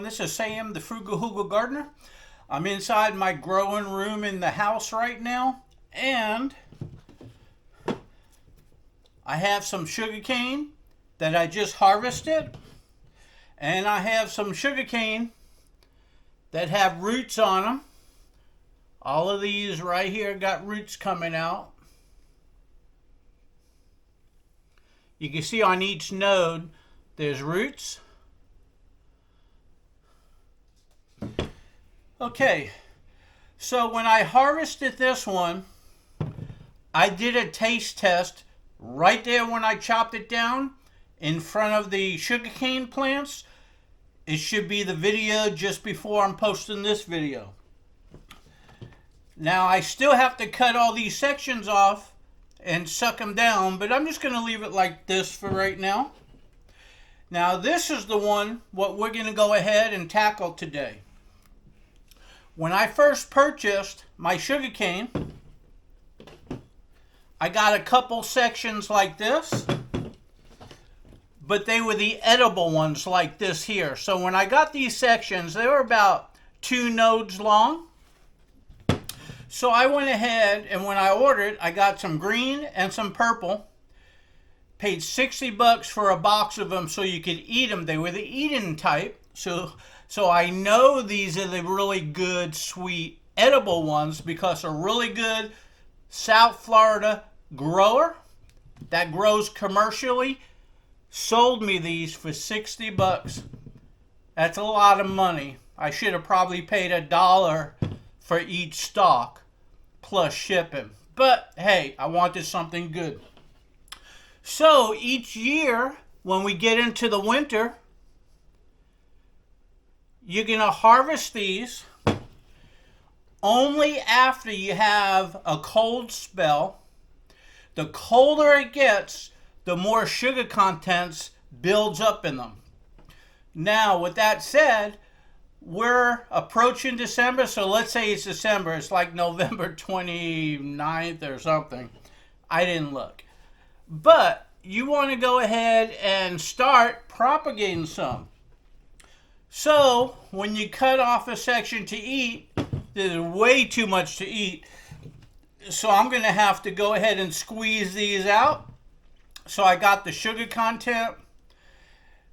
This is Sam, the Frugal Hugel gardener. I'm inside my growing room in the house right now, and I have some sugarcane that I just harvested, and I have some sugarcane that have roots on them. All of these right here got roots coming out. You can see on each node there's roots. Okay, so when I harvested this one, I did a taste test right there when I chopped it down in front of the sugarcane plants. It should be the video just before I'm posting this video. Now I still have to cut all these sections off and suck them down, but I'm just going to leave it like this for right now. Now this is the one what we're going to go ahead and tackle today. When I first purchased my sugarcane, I got a couple sections like this, but they were the edible ones like this here. So when I got these sections, they were about 2 nodes long. So I went ahead, and when I ordered, I got some green and some purple. Paid $60 for a box of them so you could eat them. They were the eating type. So I know these are the really good, sweet, edible ones because a really good South Florida grower that grows commercially sold me these for $60. That's a lot of money. I should have probably paid $1 for each stalk plus shipping. But hey, I wanted something good. So each year when we get into the winter, you're going to harvest these only after you have a cold spell. The colder it gets, the more sugar contents builds up in them. Now, with that said, we're approaching December, so let's say it's December. It's like November 29th or something. I didn't look. But you want to go ahead and start propagating some. So, when you cut off a section to eat, there's way too much to eat. So I'm going to have to go ahead and squeeze these out. So I got the sugar content.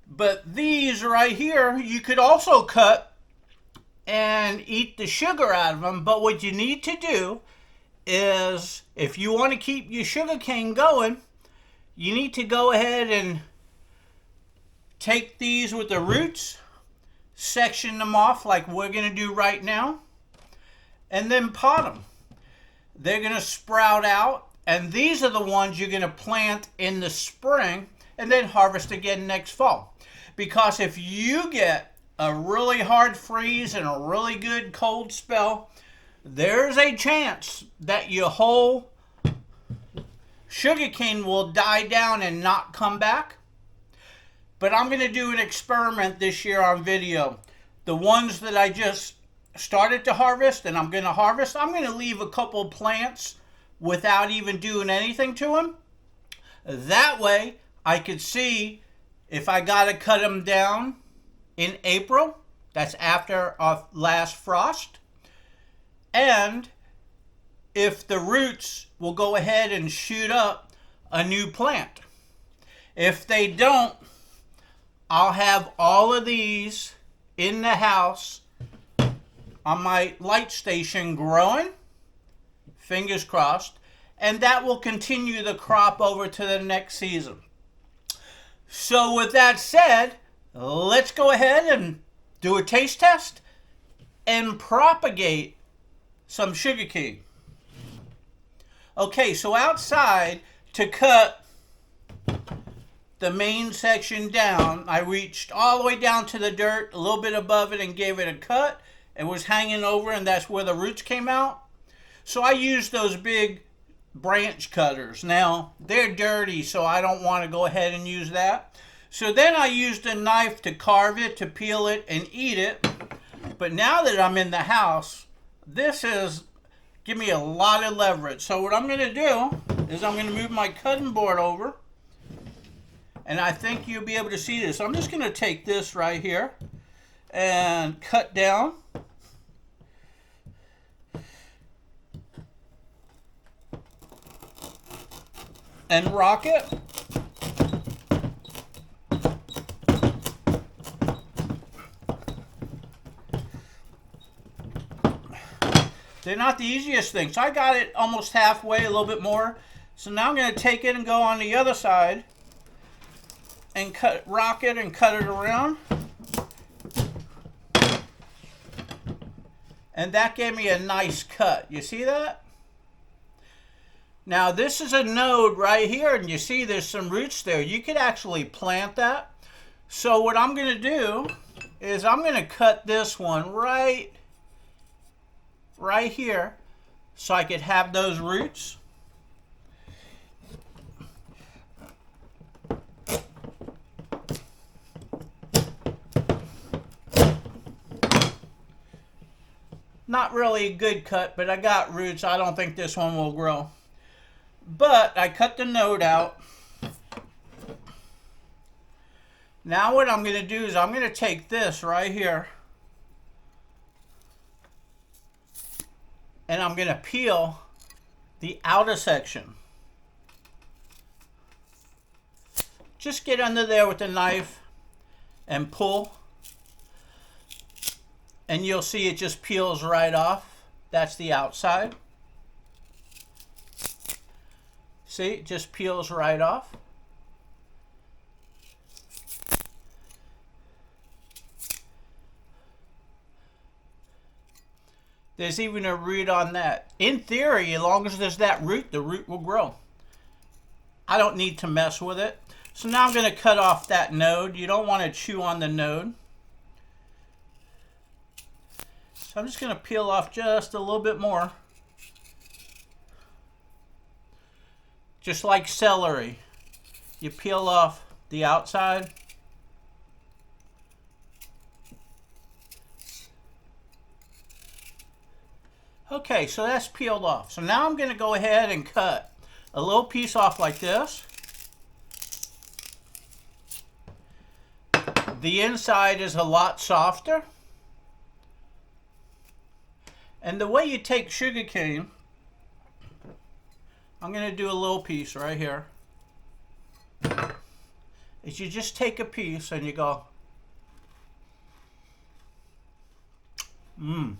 But these right here, you could also cut and eat the sugar out of them. But what you need to do is, if you want to keep your sugar cane going, you need to go ahead and take these with the roots, section them off like we're going to do right now, and then pot them. They're going to sprout out, and these are the ones you're going to plant in the spring and then harvest again next fall. Because if you get a really hard freeze and a really good cold spell, there's a chance that your whole sugarcane will die down and not come back. But I'm going to do an experiment this year on video. The ones that I just started to harvest and I'm going to harvest, I'm going to leave a couple plants without even doing anything to them. That way I could see if I got to cut them down in April. That's after our last frost. And if the roots will go ahead and shoot up a new plant. If they don't, I'll have all of these in the house on my light station growing, fingers crossed, and that will continue the crop over to the next season. So with that said, let's go ahead and do a taste test and propagate some sugarcane. Okay, so outside, to cut the main section down, I reached all the way down to the dirt, a little bit above it, and gave it a cut. It was hanging over, and that's where the roots came out. So I used those big branch cutters. Now, they're dirty, so I don't want to go ahead and use that. So then I used a knife to carve it, to peel it, and eat it. But now that I'm in the house, this is give me a lot of leverage. So what I'm going to do is I'm going to move my cutting board over. And I think you'll be able to see this. I'm just going to take this right here and cut down. And rock it. They're not the easiest things. So I got it almost halfway, a little bit more. So now I'm going to take it and go on the other side and rock it and cut it around. And that gave me a nice cut. You see that? Now this is a node right here, and you see there's some roots there. You could actually plant that. So what I'm going to do is I'm going to cut this one right here so I could have those roots. Not really a good cut, but I got roots. I don't think this one will grow. But I cut the node out. Now what I'm going to do is I'm going to take this right here and I'm going to peel the outer section. Just get under there with the knife and pull, and you'll see it just peels right off. That's the outside. See, it just peels right off. There's even a root on that. In theory, as long as there's that root, the root will grow. I don't need to mess with it. So now I'm going to cut off that node. You don't want to chew on the node. So I'm just going to peel off just a little bit more. Just like celery. You peel off the outside. Okay, so that's peeled off. So now I'm going to go ahead and cut a little piece off like this. The inside is a lot softer. And the way you take sugarcane, I'm going to do a little piece right here, is you just take a piece and you go, mmm.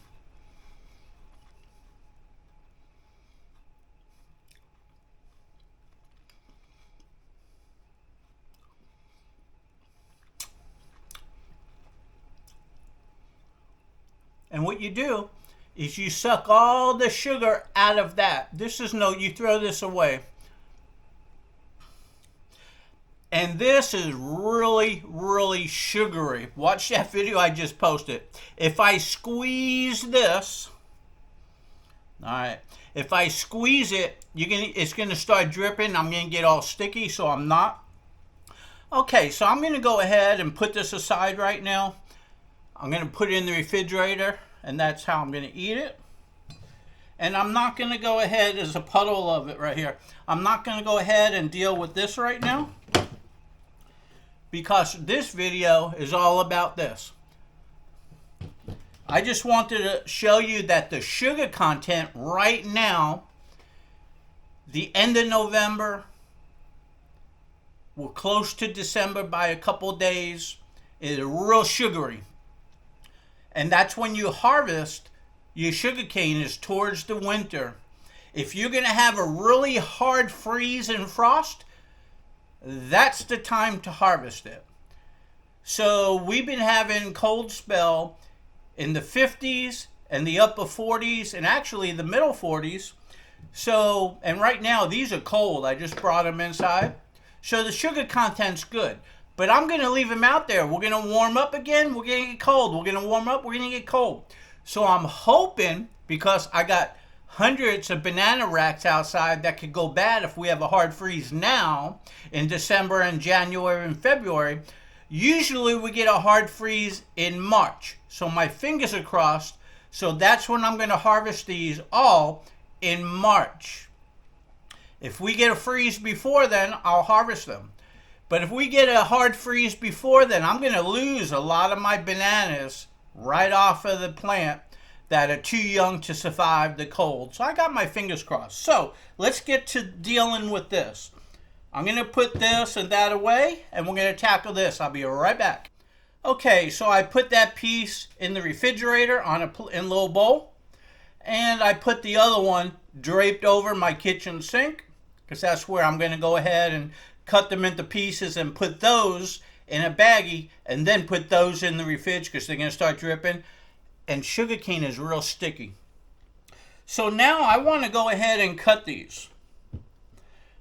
And what you do is you suck all the sugar out of that. This is you throw this away. And this is really, really sugary. Watch that video I just posted. If I squeeze this, all right, if I squeeze it, it's gonna start dripping. I'm gonna get all sticky, so I'm not. Okay, so I'm gonna go ahead and put this aside right now. I'm going to put it in the refrigerator, and that's how I'm going to eat it. And I'm not going to go ahead, there's a puddle of it right here. I'm not going to go ahead and deal with this right now, because this video is all about this. I just wanted to show you that the sugar content right now, the end of November, we're close to December by a couple days, is real sugary. And that's when you harvest your sugarcane, is towards the winter. If you're going to have a really hard freeze and frost, that's the time to harvest it. So we've been having cold spell in the 50s and the upper 40s and actually the middle 40s. So, and right now these are cold. I just brought them inside. So the sugar content's good. But I'm going to leave them out there. We're going to warm up again. We're going to get cold. We're going to warm up. We're going to get cold. So I'm hoping, because I got hundreds of banana racks outside that could go bad if we have a hard freeze now in December and January and February. Usually we get a hard freeze in March. So my fingers are crossed. So that's when I'm going to harvest these all in March. If we get a freeze before then, I'll harvest them. But if we get a hard freeze before then, I'm going to lose a lot of my bananas right off of the plant that are too young to survive the cold. So I got my fingers crossed. So let's get to dealing with this. I'm going to put this and that away, and we're going to tackle this. I'll be right back. Okay, so I put that piece in the refrigerator in a little bowl, and I put the other one draped over my kitchen sink, because that's where I'm going to go ahead and cut them into pieces and put those in a baggie, and then put those in the fridge because they're going to start dripping. And sugarcane is real sticky. So now I want to go ahead and cut these.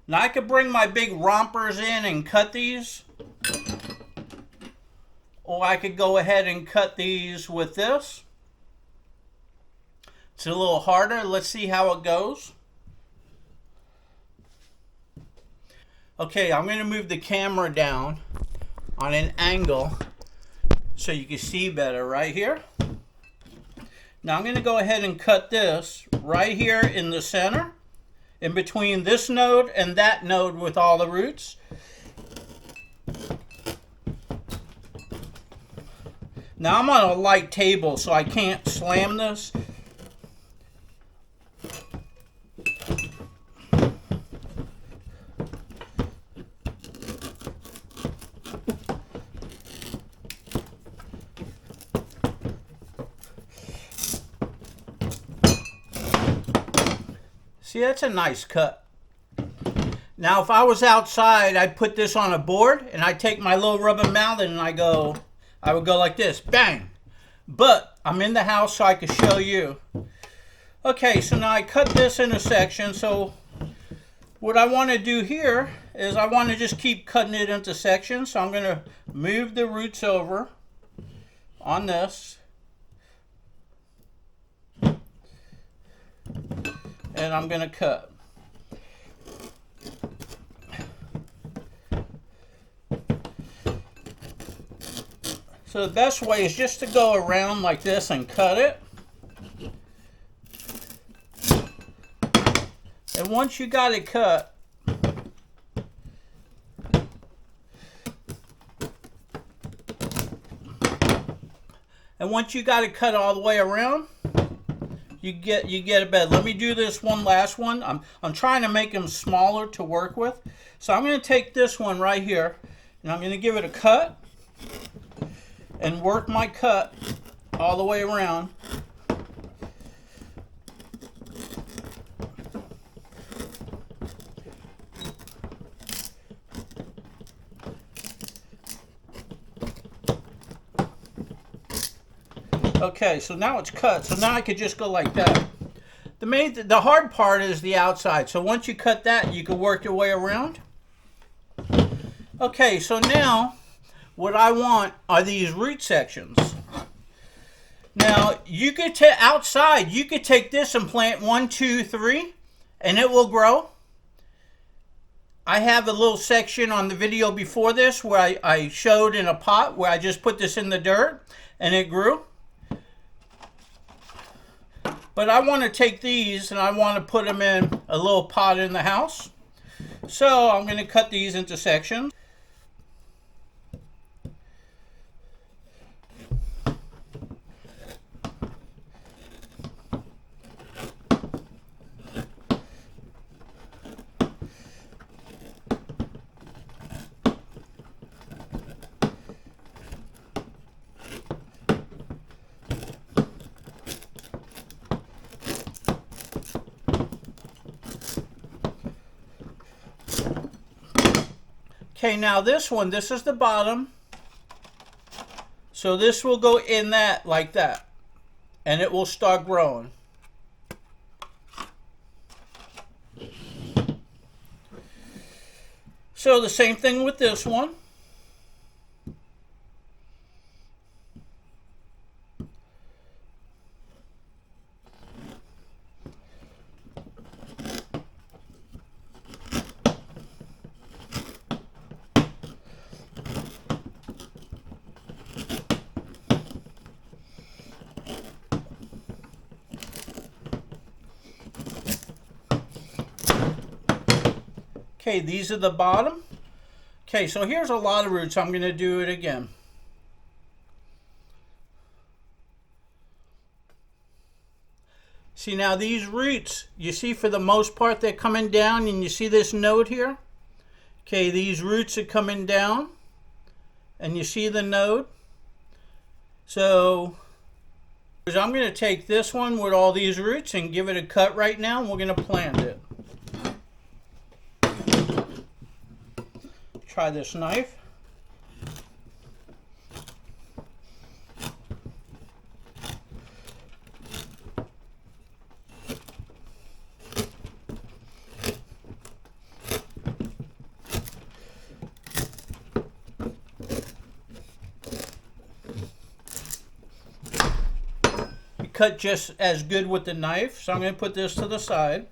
Now I could bring my big rompers in and cut these, or I could go ahead and cut these with this. It's a little harder. Let's see how it goes. Okay, I'm going to move the camera down on an angle so you can see better right here. Now I'm going to go ahead and cut this right here in the center, in between this node and that node with all the roots. Now I'm on a light table, so I can't slam this. See, that's a nice cut. Now, if I was outside, I'd put this on a board, and I'd take my little rubber mallet, and I would go like this, bang. But I'm in the house, so I can show you. Okay, so now I cut this into sections. So what I want to do here is I want to just keep cutting it into sections. So I'm going to move the roots over on this. And I'm going to cut. So the best way is just to go around like this and cut it. And once you got it cut, all the way around, you get a bed. Let me do this one last one. I'm trying to make them smaller to work with. So I'm going to take this one right here, and I'm going to give it a cut and work my cut all the way around. Okay, so now it's cut. So now I could just go like that. The hard part is the outside. So once you cut that, you can work your way around. Okay, so now what I want are these root sections. Now you could outside, you could take this and plant 1, 2, 3, and it will grow. I have a little section on the video before this where I showed in a pot where I just put this in the dirt and it grew. But I want to take these and I want to put them in a little pot in the house. So I'm going to cut these into sections. Okay, now this one, this is the bottom. So this will go in that like that, and it will start growing. So the same thing with this one. Okay, these are the bottom. Okay, so here's a lot of roots. I'm going to do it again. See, now these roots, you see for the most part they're coming down, and you see this node here? Okay, these roots are coming down, and you see the node? So I'm going to take this one with all these roots and give it a cut right now, and we're going to plant it. Try this knife. You cut just as good with the knife, so I'm going to put this to the side.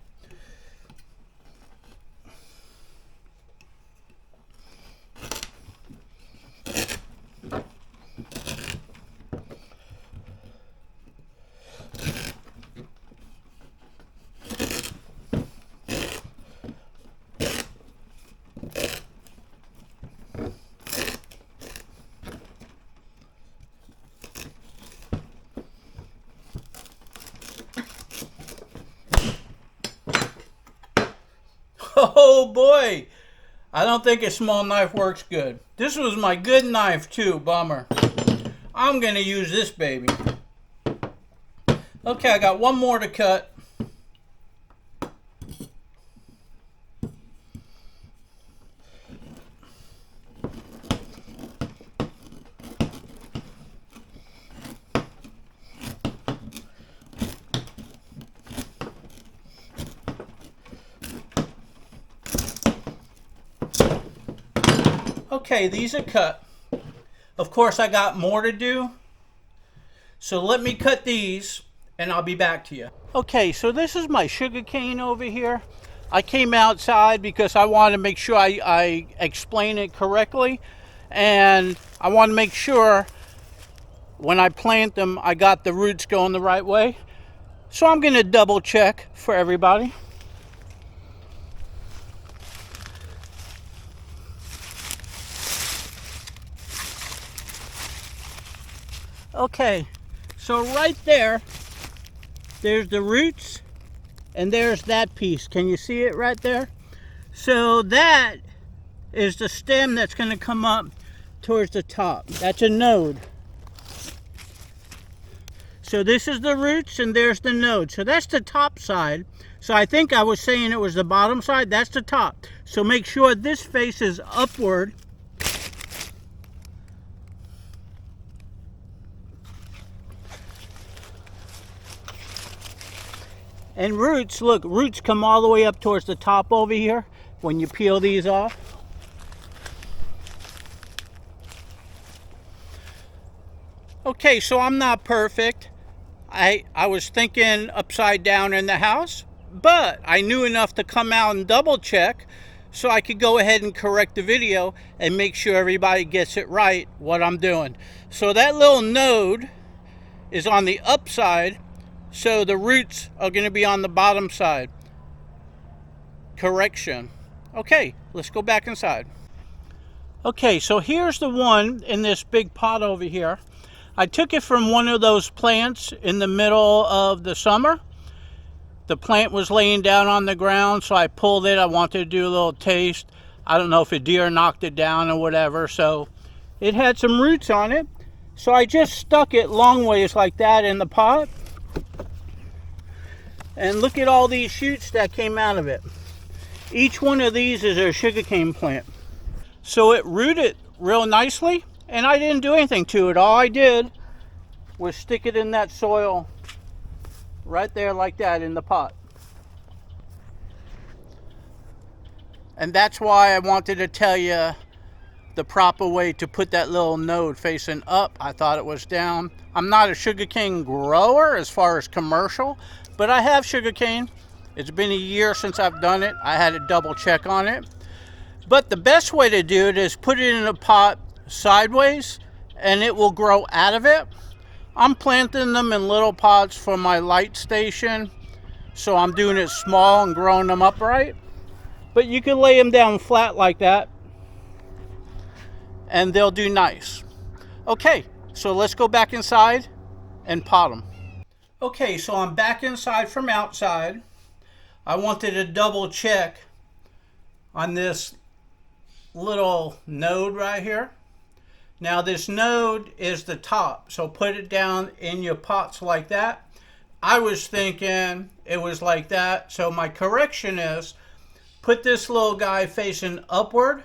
Oh boy, I don't think a small knife works good. This was my good knife too, bummer. I'm gonna use this baby. Okay, I got one more to cut. Okay, these are cut. Of course, I got more to do. So let me cut these and I'll be back to you. Okay, so this is my sugar cane over here. I came outside because I wanted to make sure I explain it correctly. And I want to make sure when I plant them, I got the roots going the right way. So I'm going to double check for everybody. Okay, so right there, there's the roots, and there's that piece. Can you see it right there? So that is the stem that's going to come up towards the top. That's a node. So this is the roots, and there's the node. So that's the top side. So I think I was saying it was the bottom side. That's the top. So make sure this faces upward. And roots, look, roots come all the way up towards the top over here when you peel these off. Okay, so I'm not perfect. I was thinking upside down in the house, but I knew enough to come out and double check so I could go ahead and correct the video and make sure everybody gets it right, what I'm doing. So that little node is on the upside. So the roots are going to be on the bottom side. Correction. Okay, let's go back inside. Okay, so here's the one in this big pot over here. I took it from one of those plants in the middle of the summer. The plant was laying down on the ground, so I pulled it. I wanted to do a little taste. I don't know if a deer knocked it down or whatever, so it had some roots on it. So I just stuck it long ways like that in the pot. And look at all these shoots that came out of it. Each one of these is a sugarcane plant. So it rooted real nicely, and I didn't do anything to it. All I did was stick it in that soil right there like that in the pot. And that's why I wanted to tell you the proper way to put that little node facing up. I thought it was down. I'm not a sugarcane grower as far as commercial, but I have sugarcane. It's been a year since I've done it. I had to double check on it. But the best way to do it is put it in a pot sideways and it will grow out of it. I'm planting them in little pots for my light station, so I'm doing it small and growing them upright. But you can lay them down flat like that. and they'll do nice. Okay, so let's go back inside and pot them. Okay, so I'm back inside from outside. I wanted to double check on this little node right here. Now this node is the top, so put it down in your pots like that. I was thinking it was like that, so my correction is put this little guy facing upward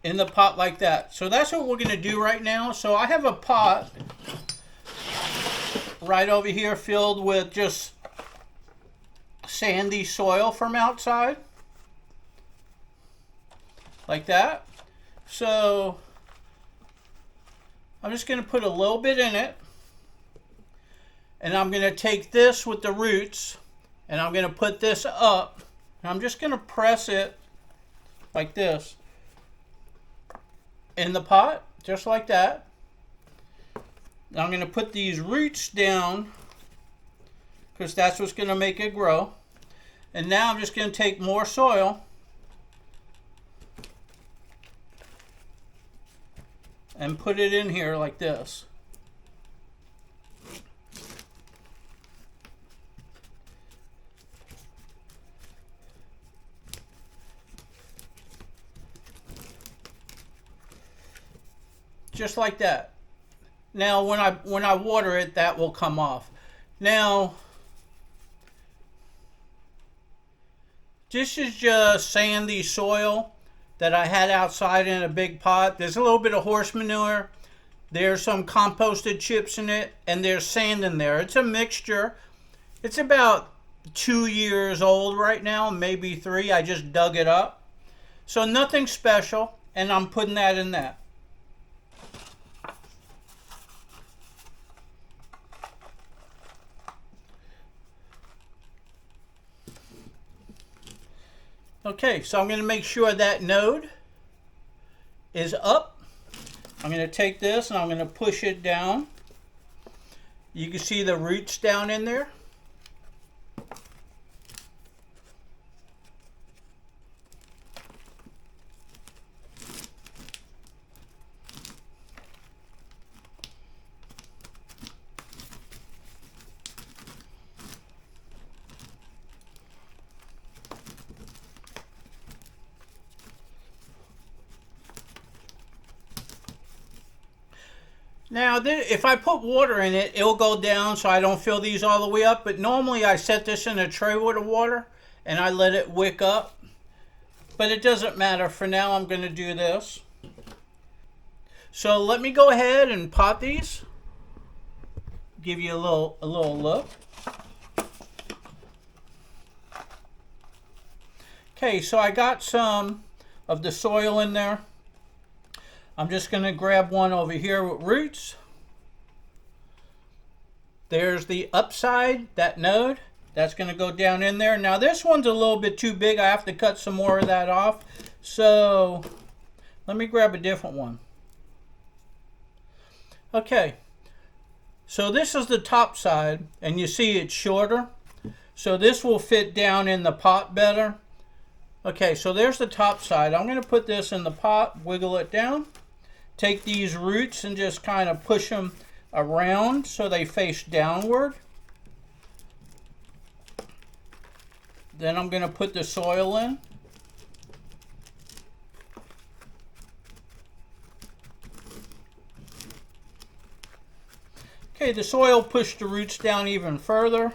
in the pot like that. So that's what we're going to do right now. So I have a pot right over here filled with just sandy soil from outside. Like that. So I'm just going to put a little bit in it. And I'm going to take this with the roots and I'm going to put this up. And I'm just going to press it like this in the pot, just like that. Now I'm going to put these roots down because that's what's going to make it grow. And now I'm just going to take more soil and put it in here like this. Just like that. Now when I water it, that will come off. Now this is just sandy soil that I had outside in a big pot. There's a little bit of horse manure. There's some composted chips in it, and there's sand in there. It's a mixture. It's about 2 years old right now, maybe 3. I just dug it up. So nothing special, and I'm putting that in that. Okay, so I'm going to make sure that node is up. I'm going to take this and I'm going to push it down. You can see the roots down in there. Now, if I put water in it, it'll go down so I don't fill these all the way up. But normally I set this in a tray with the water and I let it wick up. But it doesn't matter. For now, I'm going to do this. So let me go ahead and pot these. Give you a little look. Okay, so I got some of the soil in there. I'm just going to grab one over here with roots. There's the upside, that node. That's going to go down in there. Now this one's a little bit too big. I have to cut some more of that off. So let me grab a different one. Okay. So this is the top side, and you see it's shorter. So this will fit down in the pot better. Okay, so there's the top side. I'm going to put this in the pot, wiggle it down. Take these roots and just kind of push them around so they face downward. Then I'm going to put the soil in. Okay, the soil pushed the roots down even further.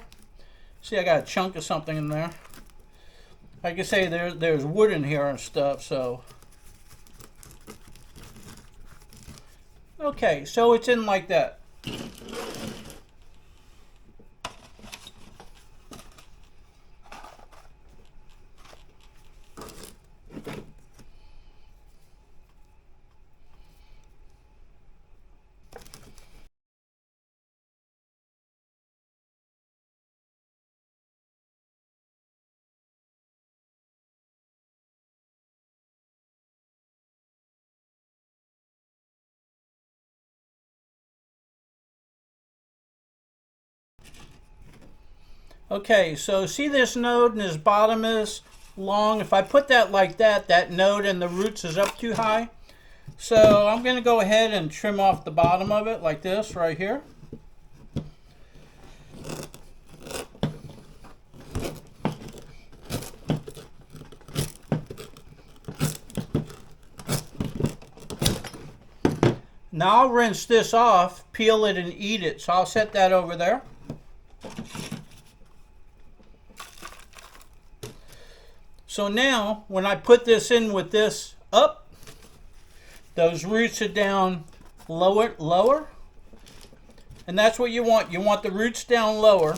See, I got a chunk of something in there. Like I say, there's wood in here and stuff, so. Okay, so it's in like that. Okay, so see this node and this bottom is long. If I put that like that, that node and the roots is up too high. So I'm going to go ahead and trim off the bottom of it like this right here. Now I'll rinse this off, peel it, and eat it. So I'll set that over there. So now, when I put this in with this up, those roots are down lower. And that's what you want. You want the roots down lower.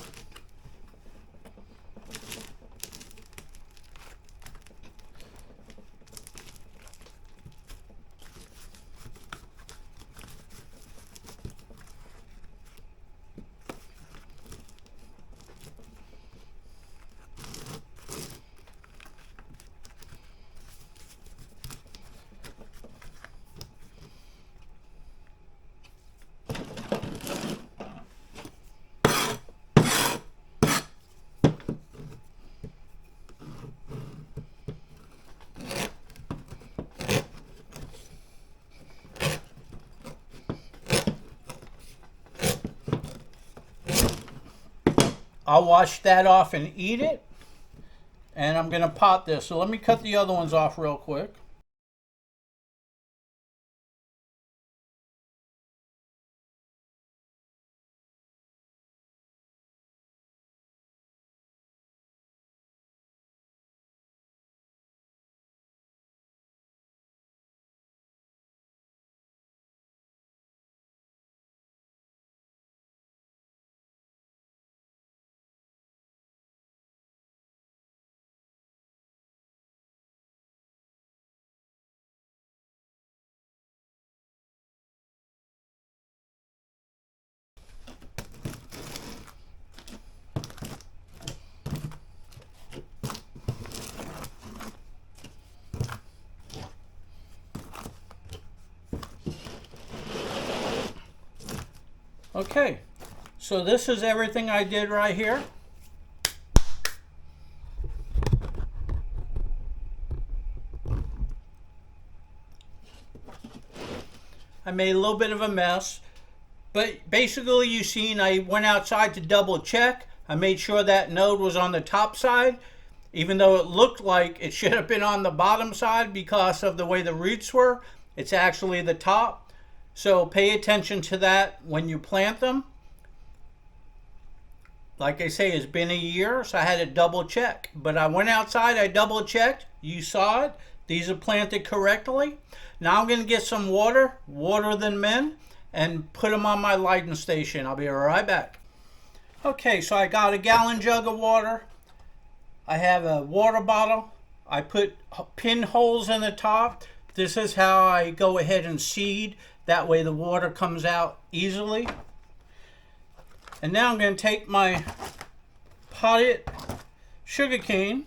I'll wash that off and eat it. And I'm going to pot this. So let me cut the other ones off real quick. Okay, so this is everything I did right here. I made a little bit of a mess, but basically you've seen I went outside to double check. I made sure that node was on the top side, even though it looked like it should have been on the bottom side because of the way the roots were. It's actually the top. So pay attention to that when you plant them. Like I say, it's been a year, so I had to double check. But I went outside, I double checked. You saw it. These are planted correctly. Now I'm going to get some water them in, and put them on my lighting station. I'll be right back. Okay, so I got a gallon jug of water. I have a water bottle. I put pinholes in the top. This is how I go ahead and seed. That way the water comes out easily. And now I'm going to take my potted sugarcane.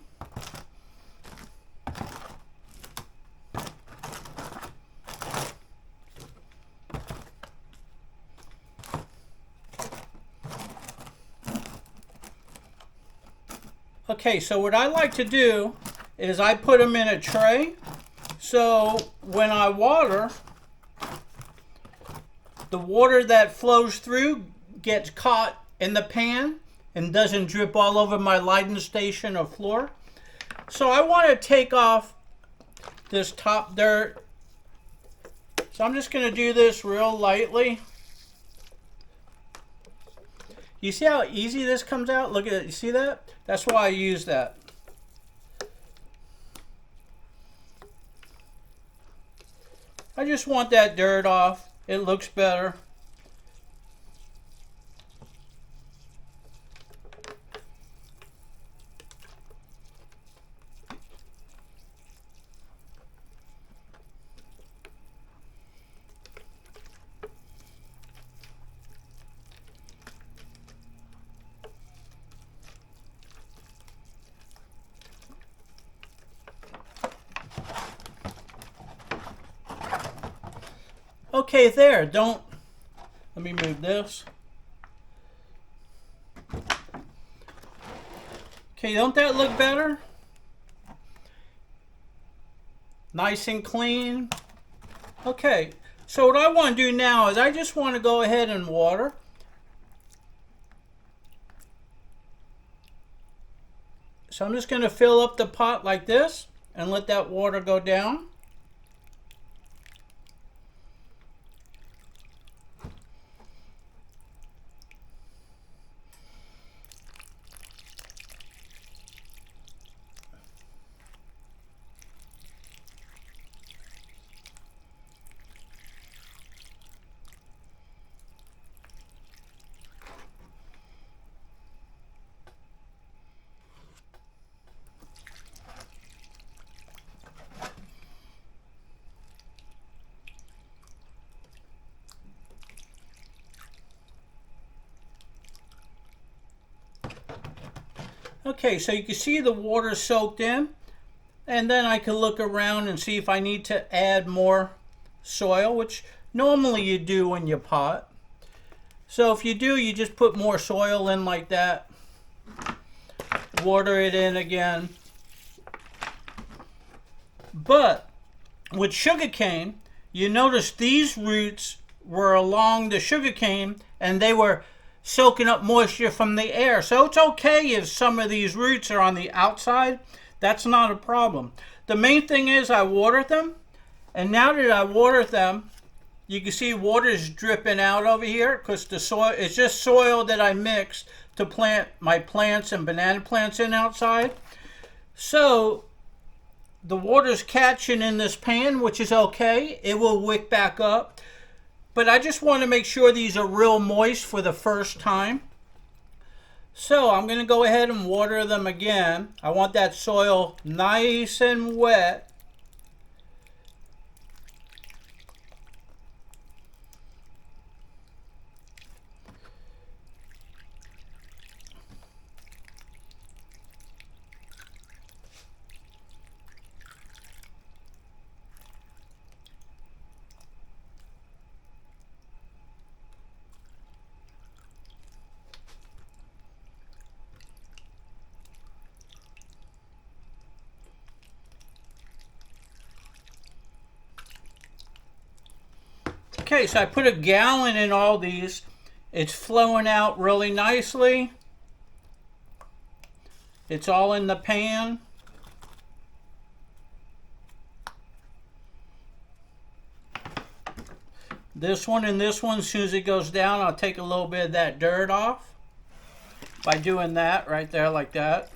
Okay, so what I like to do is I put them in a tray. So when I water, the water that flows through gets caught in the pan and doesn't drip all over my lighting station or floor. So I want to take off this top dirt. So I'm just going to do this real lightly. You see how easy this comes out? Look at it. You see that? That's why I use that. I just want that dirt off. It looks better. Okay, there. Let me move this. Okay, don't that look better? nice and clean. Okay, so what I want to do now is I just want to go ahead and water. So I'm just going to fill up the pot like this and let that water go down. Okay, so you can see the water soaked in, and then I can look around and see if I need to add more soil, which normally you do in your pot. So if you do, you just put more soil in like that, water it in again. But with sugarcane, you notice these roots were along the sugarcane and they were soaking up moisture from the air. So it's okay if some of these roots are on the outside. That's not a problem. The main thing is I watered them, and now that I watered them, you can see water is dripping out over here because the soil, it's just soil that I mixed to plant my plants and banana plants in outside. So the water's catching in this pan, which is okay. It will wick back up. But I just want to make sure these are real moist for the first time. So I'm going to go ahead and water them again. I want that soil nice and wet. Okay, so I put a gallon in all these. It's flowing out really nicely. It's all in the pan. This one and this one, as soon as it goes down, I'll take a little bit of that dirt off by doing that right there like that.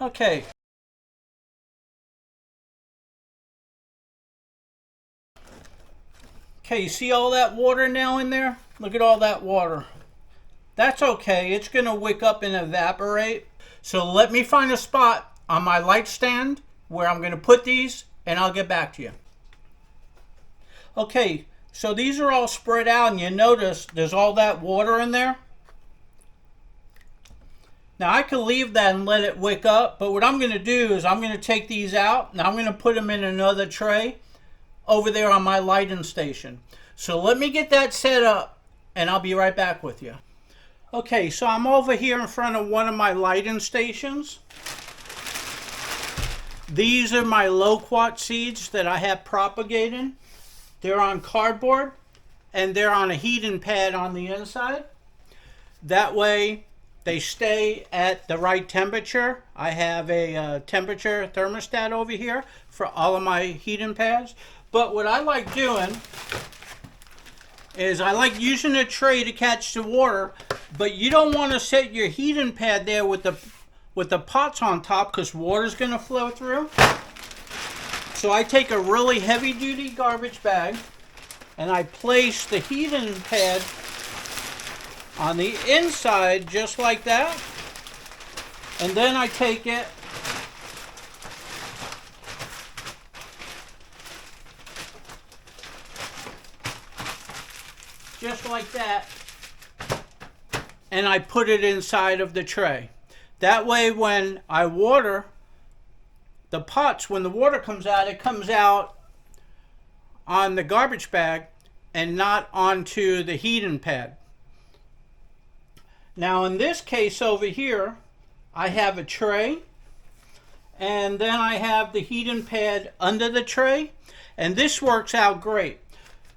Okay. Okay, you see all that water now in there? Look at all that water. That's okay. It's going to wick up and evaporate. So let me find a spot on my light stand where I'm going to put these, and I'll get back to you. Okay, so these are all spread out, and you notice there's all that water in there. Now I could leave that and let it wick up, but what I'm going to do is I'm going to take these out and I'm going to put them in another tray over there on my lighting station. So let me get that set up and I'll be right back with you. Okay, so I'm over here in front of one of my lighting stations. These are my loquat seeds that I have propagating. They're on cardboard and they're on a heating pad on the inside. That way they stay at the right temperature. I have a temperature thermostat over here for all of my heating pads. But what I like doing is I like using a tray to catch the water, but you don't want to set your heating pad there with the pots on top because water's going to flow through. So I take a really heavy duty garbage bag and I place the heating pad on the inside just like that, and then I take it just like that and I put it inside of the tray. That way when I water the pots, when the water comes out, it comes out on the garbage bag and not onto the heating pad. Now in this case over here, I have a tray, and then I have the heating pad under the tray, and this works out great.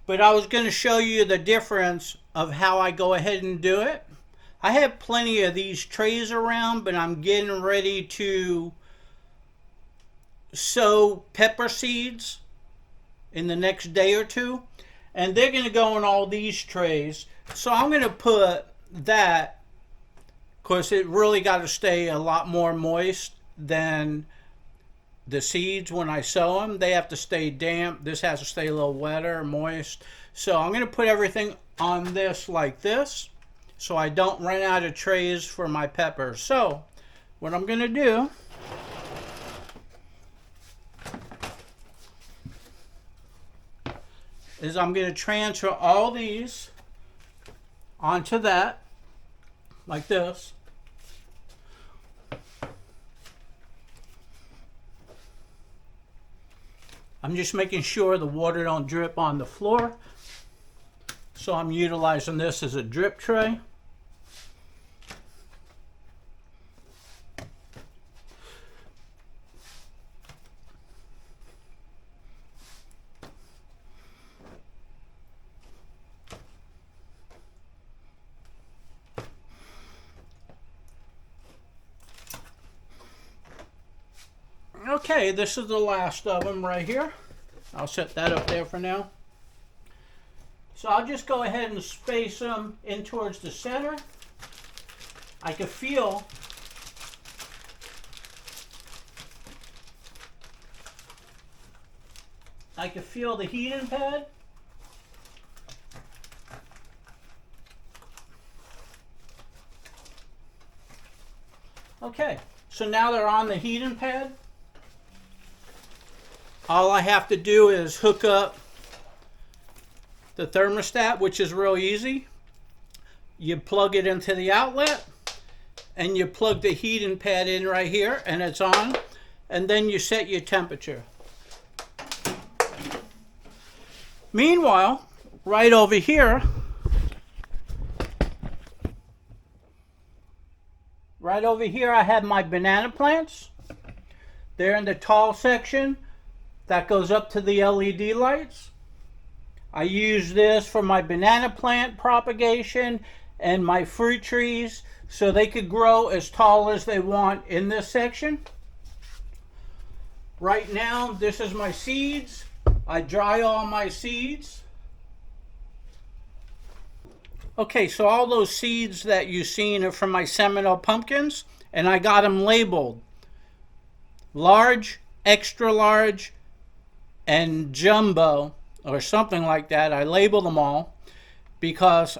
But I was going to show you the difference of how I go ahead and do it. I have plenty of these trays around, but I'm getting ready to sow pepper seeds in the next day or two, and they're going to go in all these trays. So I'm going to put that, because it really got to stay a lot more moist than the seeds when I sow them. They have to stay damp. This has to stay a little wetter, moist. So I'm going to put everything on this like this, so I don't run out of trays for my peppers. So what I'm going to do is I'm going to transfer all these onto that like this. I'm just making sure the water don't drip on the floor. So I'm utilizing this as a drip tray. Okay, this is the last of them right here. I'll set that up there for now. So I'll just go ahead and space them in towards the center. I can feel the heating pad. Okay, so now they're on the heating pad. All I have to do is hook up the thermostat, which is real easy. You plug it into the outlet, and you plug the heating pad in right here, and it's on. And then you set your temperature. Meanwhile, right over here, I have my banana plants. They're in the tall section that goes up to the LED lights. I use this for my banana plant propagation and my fruit trees, so they could grow as tall as they want in this section. Right now, this is my seeds. I dry all my seeds. Okay, so all those seeds that you've seen are from my Seminole pumpkins, and I got them labeled large, extra large, and jumbo, or something like that. I label them all because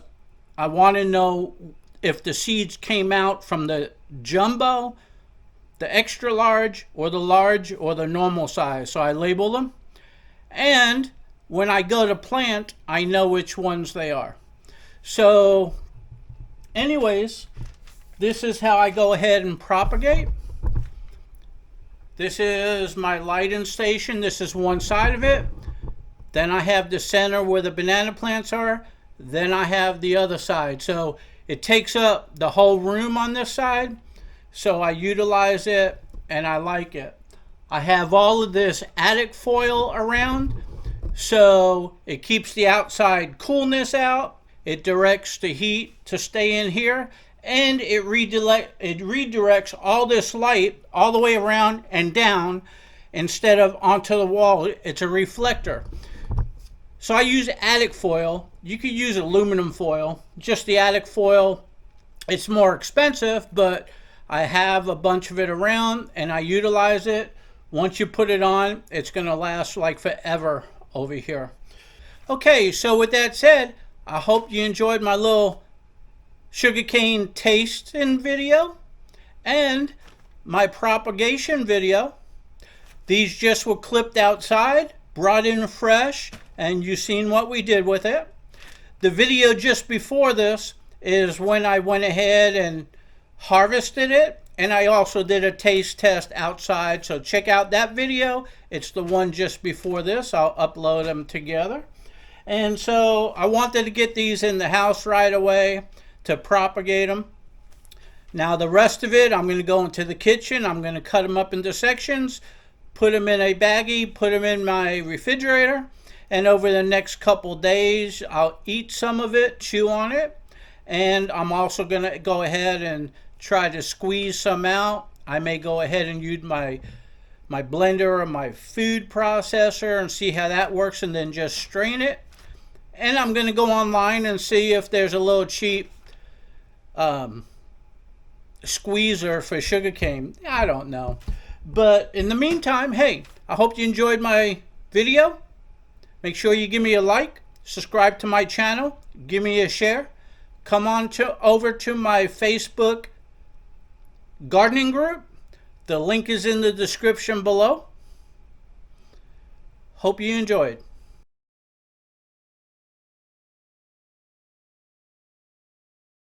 I want to know if the seeds came out from the jumbo, the extra large, or the normal size. So I label them, and when I go to plant, I know which ones they are. So anyways, this is how I go ahead and propagate. This is my lighting station. This is one side of it. Then I have the center where the banana plants are. Then I have the other side. So it takes up the whole room on this side. So I utilize it and I like it. I have all of this attic foil around, so it keeps the outside coolness out. It directs the heat to stay in here, and it redirects all this light all the way around and down instead of onto the wall. It's a reflector. So I use attic foil. You could use aluminum foil. Just the attic foil, it's more expensive, but I have a bunch of it around and I utilize it. Once you put it on, it's going to last like forever over here. Okay, so with that said, I hope you enjoyed my little sugarcane tasting video and my propagation video. These just were clipped outside, brought in fresh, and you've seen what we did with it. The video just before this is when I went ahead and harvested it, and I also did a taste test outside, so check out that video. It's the one just before this. I'll upload them together. And so I wanted to get these in the house right away to propagate them. Now the rest of it, I'm going to go into the kitchen. I'm going to cut them up into sections, put them in a baggie, put them in my refrigerator, and over the next couple days I'll eat some of it, chew on it, and I'm also going to go ahead and try to squeeze some out. I may go ahead and use my blender or my food processor and see how that works, and then just strain it. And I'm going to go online and see if there's a little cheap squeezer for sugarcane. I don't know. But in the meantime, hey, I hope you enjoyed my video. Make sure you give me a like, subscribe to my channel, give me a share. Come on over to my Facebook gardening group. The link is in the description below. Hope you enjoyed.